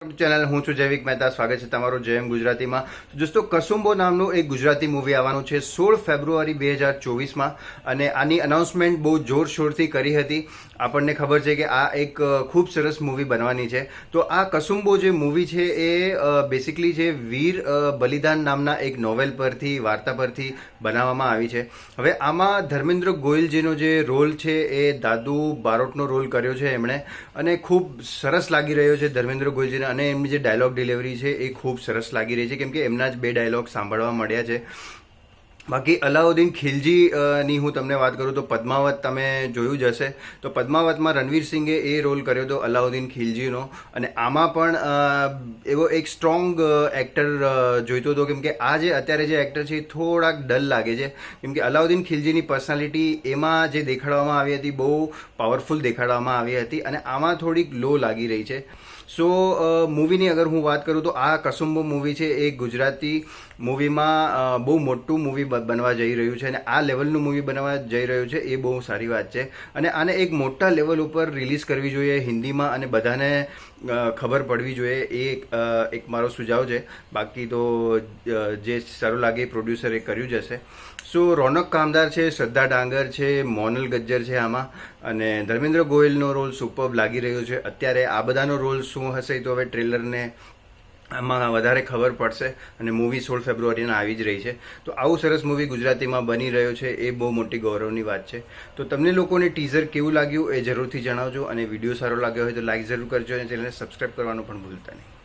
Channel હું છું જૈવિક મહેતા. સ્વાગત છે તમારું જયમ ગુજરાતીમાં. દોસ્તો, કસુંબો નામનું એક ગુજરાતી મૂવી આવવાનું છે 16 ફેબ્રુઆરી 2024માં અને આની અનાઉન્સમેન્ટ બહુ જોરશોરથી કરી હતી. આપણને ખબર છે કે આ એક ખૂબ સરસ મૂવી બનવાની છે. તો આ કસુંબો જે મૂવી છે એ બેસિકલી છે વીર બલિદાન નામના એક નોવેલ પરથી, વાર્તા પરથી બનાવવામાં આવી છે. હવે આમાં ધર્મેન્દ્ર ગોયલજીનો જે રોલ છે એ દાદુ બારોટનો રોલ કર્યો છે એમણે, અને ખૂબ સરસ લાગી રહ્યો છે ધર્મેન્દ્ર ગોયલજીને. અને એમની જે ડાયલોગ ડિલિવરી છે એ ખૂબ સરસ લાગી રહી છે, કેમ કે એમના જ 2 ડાયલોગ સાંભળવા મળ્યા છે. બાકી અલાઉદ્દીન ખિલજી ની હું તમને વાત કરું તો પદ્માવત તમે જોયું જ હશે. તો પદ્માવતમાં રણવીર સિંઘે એ રોલ કર્યો હતો અલાઉદ્દીન ખિલજીનો, અને આમાં પણ એવો એક સ્ટ્રોંગ એક્ટર જોઈતો હતો, કેમ કે આ જે અત્યારે જે એક્ટર છે એ થોડાક ડલ લાગે છે. કેમ કે અલાઉદ્દીન ખિલજીની પર્સનાલિટી એમાં જે દેખાડવામાં આવી હતી બહુ પાવરફુલ દેખાડવામાં આવી હતી, અને આમાં થોડીક લો લાગી રહી છે. સો મૂવીની અગર હું વાત કરું તો આ કસુંબો મૂવી છે એ ગુજરાતી મૂવીમાં બહુ મોટું મૂવી બનવા જઈ રહ્યું છે, અને આ લેવલનું મૂવી બનવા જઈ રહ્યું છે એ બહુ સારી વાત છે. અને આને એક મોટા લેવલ ઉપર રિલીઝ કરવી જોઈએ હિન્દીમાં, અને બધાને ખબર પડવી જોઈએ. એ એક મારો સુઝાવ છે. બાકી તો જે સારું લાગે પ્રોડ્યુસરે કર્યું જ હશે. સો રોનક કામદાર છે, શ્રદ્ધા ડાંગર છે, મોનલ ગજ્જર છે આમાં, અને ધર્મેન્દ્ર ગોયલનો રોલ સુપર્બ લાગી રહ્યો છે. અત્યારે આ બધાનો રોલ શું હશે તો હવે ટ્રેલરને આમાં વધારે ખબર પડશે, અને મૂવી 16 ફેબ્રુઆરીના આવી જ રહી છે. તો આવું સરસ મૂવી ગુજરાતીમાં બની રહ્યો છે એ બહુ મોટી ગૌરવની વાત છે. તો તમને લોકોને ટીઝર કેવું લાગ્યું એ જરૂરથી જણાવજો, અને વિડીયો સારો લાગ્યો હોય તો લાઈક જરૂર કરજો, અને ચેનલને સબસ્ક્રાઈબ કરવાનું પણ ભૂલતા નહીં.